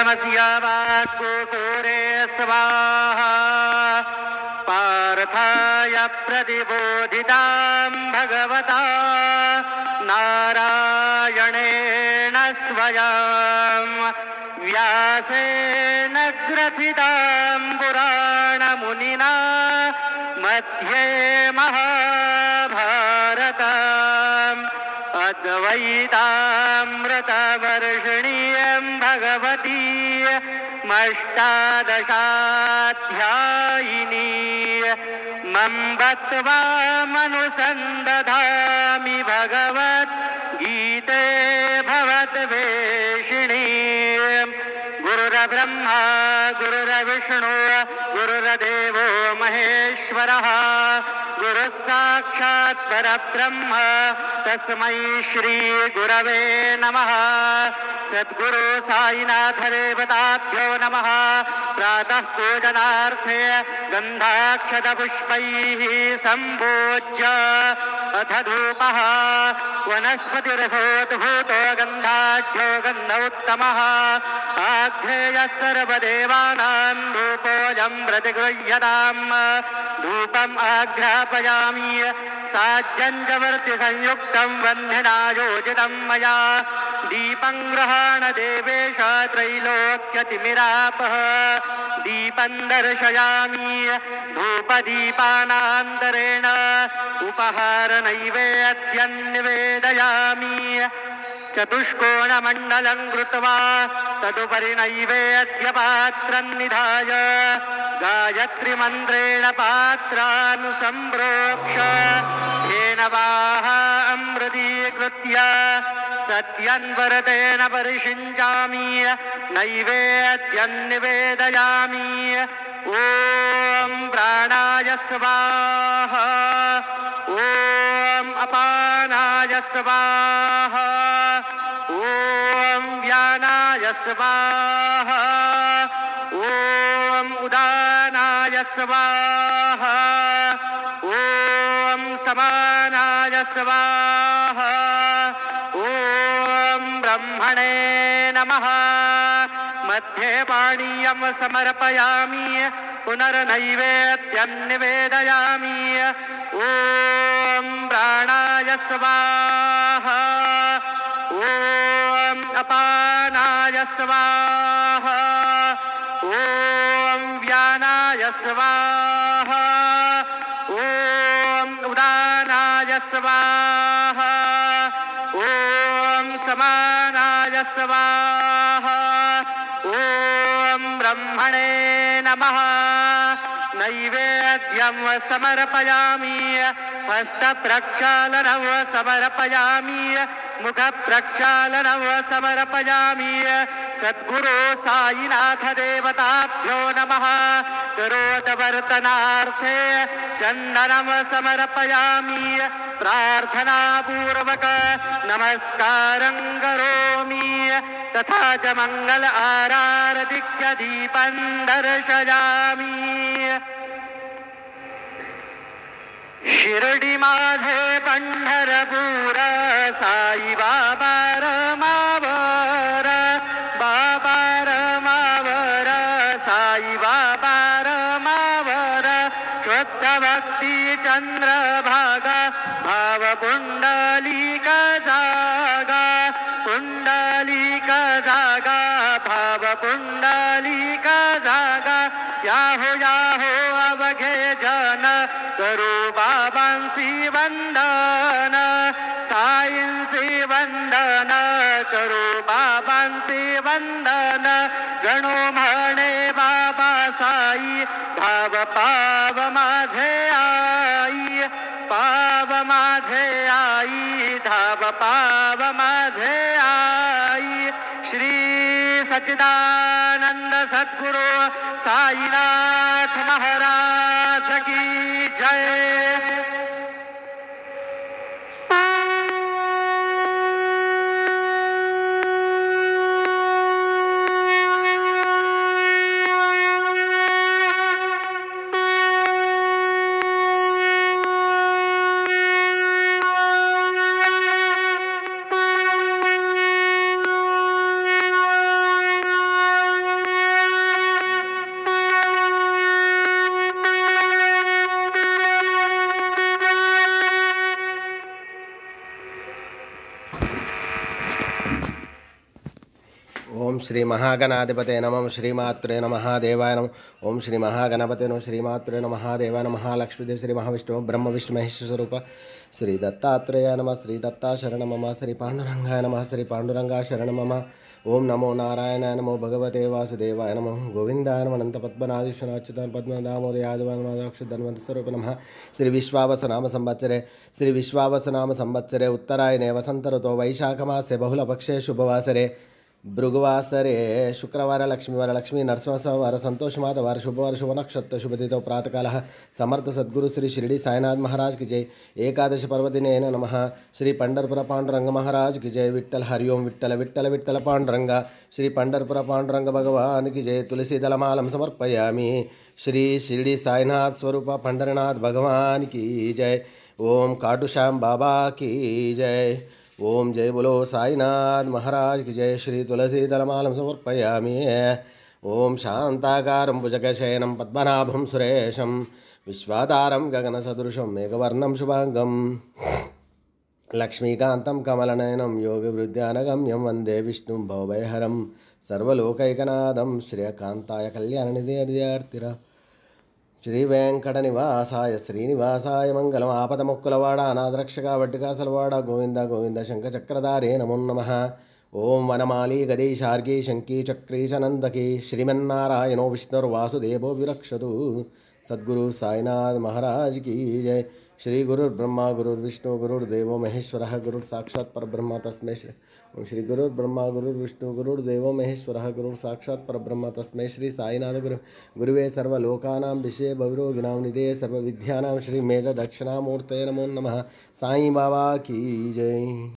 तमस्य वाक्कुसूरे स्वाहा पार्थाय प्रतिबोधितां भगवता नारायणेन स्वयं व्यासेन ग्रथितां पुराणमुनिना मध्ये महाभारतम् अद्वैतामृतवर्षिणीं भगवती अष्टादशाध्यायिनी मम्बत्वामनुसन्दधामि भगवद्गीते भवद्वेषिणी गुरुर्ब्रह्मा गुरुर्विष्णु गुरुर्देवो महेश्वरः गुरुः साक्षात् परब्रह्म तस्मै श्री गुरवे नमः। सद्गुरु साईनाथ देवताभ्यो नमः। प्रातः पूजनार्थे गन्धाक्षतपुष्पैः सम्पूज्य अथ धूपः वनस्पतिरसोद्भूतो गन्धाढ्यो गन्ध उत्तमः आघ्रेयः सर्वदेवानां धूपोऽयं प्रतिगृह्यताम् धूपम् आघ्रापयामि साज्जञ्जवर्ति संयुक्तं वह्निना योजितं मया दीपं गृहाण देवेश त्रैलोक्यतिमिरापः दीपं दर्शयामि धूपदीपानान्तरेण उपहारनैवेद्यं निवेदयामि चतुष्कोणमण्डलं कृत्वा तदुपरि नैवेद्यपात्रं निधाय गायत्रीमन्त्रेण पात्रान् सम्प्रोक्ष धेनवाः अमृतीकृत्य सत्यन्वरतेन परिषिञ्चामि नैवेद्यं निवेदयामि ॐ प्राणाय स्वाहा ॐ अपानाय स्वाहा ॐ व्यानाय स्वाहा ॐ उदानाय स्वाहा ॐ समानाय स्वाहा ॐ ब्रह्मणे नमः। मध्ये पाणीयं समर्पयामि पुनर्नैवेद्यं निवेदयामि ॐ प्राणाय स्वाहा ॐ अपानाय स्वाहा ॐ व्यानाय स्वाहा ॐ उदानाय स्वाहा ॐ समानाय स्वाहा ॐ ब्रह्मणे नमः। नैवेद्यं समर्पयामि हस्तप्रक्षालनं समर्पयामि मुखप्रक्षालनं समर्पयामि सद्गुरो साईनाथ देवताभ्यो नमः। करोतवर्तनार्थे चन्दनं समर्पयामि प्रार्थनापूर्वक नमस्कारं करोमि तथा च मंगल आराधिक्य दीपं दर्शयामि। शिर्डी माझे पंढरपूर साई बाबा रमावर बाबा रमावर साई बाबा रमावर शुद्ध भक्ती चंद्रभागा भाव पुंडलिक जागा पुंडलिक जागा भाव पुंडलिक जागा याहो याहो अवघे जन करो बाबांसी वंदन साईंसी वंदन करो बाबांसी वंदन गणो म्हणे बाबा साई भाव पाव माझे आई पाव माझे आई धाव पाव माझे आई। श्री सच्चिदानंद सद्गुरु साईनाथ महाराज की जय। ఓం శ్రీ మహాగణాధిపతే నమః శ్రీమాత్రే నమః దేవాయ నమః ఓం శ్రీ మహాగణపతే నమః శ్రీమాత్రే నమః దేవాయ నమః లక్ష్మీదేవి శ్రీ మహావిష్ణువు బ్రహ్మ విష్ణు మహేశ్వర స్వరూప శ్రీ దత్తాత్రేయ నమః శ్రీ దత్తా శరణ మమ శ్రీ పాండురంగాయ నమః శ్రీ పాండురంగా శరణ మమ ఓం నమో నారాయణాయ నమో భగవతే వాసుదేవాయ నమః గోవిందాయ నమః అనంత పద్మనాభీశ్వర అచ్యుతాయ పద్మనాభోదయాదివన్మదాక్షుధన్వంత స్వరూప నమః శ్రీ విశ్వావసనామ సంవత్సరే ఉత్తరాయణే వసంత ఋతో వైశాఖమాసే బహుళపక్షే శుభవాసరే భృగువాసరే శుక్రవార లక్ష్మీ నరసింహవార సంతోషమాతవార శుభవార శుభనక్షత్ర శుభతిథౌ ప్రాతకాల సమర్థ సద్గురు శ్రీ షిరిడి సాయినాథ్ महाराज की जय एकादश पर्वदिने नमः श्री पंढरपुर पांडुरंग महाराज की जय विट्ठल हरि ओम विट्ठल विट्ठल विट्ठल पांडुरंग श्री पंढरपुर पांडुरंग भगवान की जय तुलसी दलमालं समर्पयामि श्री शिरडी साईनाथ स्वरूप पंढरनाथ भगवान की जय ओम काटुश्याम बाबा की जय ओम जय बोलो साईनाथ महाराज की जय श्री तुलसी दलमालं समर्पयामि ओम शांताकारं भुजगशयनं पद्मनाभं सुरेशं विश्वाधारं गगनसदृशं मेघवर्णं शुभांगं लक्ष्मीकान्तं कमलनयनं योगिवृद्ध्यानगम्यं वन्दे विष्णुं भवभयहरं सर्वलोकैकनाथं श्रेयकान्ताय कल्याणनिधिर्थिर श्री वेंकट निवासाय श्रीनिवासाय मंगलम आपदमुक्कुलवाड़ अनाथरक्षक वड्डिकासलवाड़ गोविंद गोविंद शंखचक्रधारे नमो नमः ओं वनमाली गदे शार्गी शंकी चक्री च नंदकी श्रीमन्नारायणो विष्णुर्वासुदेवो विरक्षतु सद्गुरु साईनाथ महाराज की जय श्री गुरुर्ब्रह्मा गुरुर्विष्णु गुरुर्देवो महेश्वरः गुरुर्साक्षात् परब्रह्म तस्मै श्री ओं श्री गुरुर्ब्रह्मा गुरुर्विष्णु गुरुर्देवो महेश्वरः गुरुर्साक्षात् परब्रह्म तस्मै श्री साईनाथ गुरुवे सर्वलोकानां विषये भवरोगिणां निधये सर्वविद्यानां श्री मेध दक्षिणामूर्तये नमो नमः साई बाबा की जय।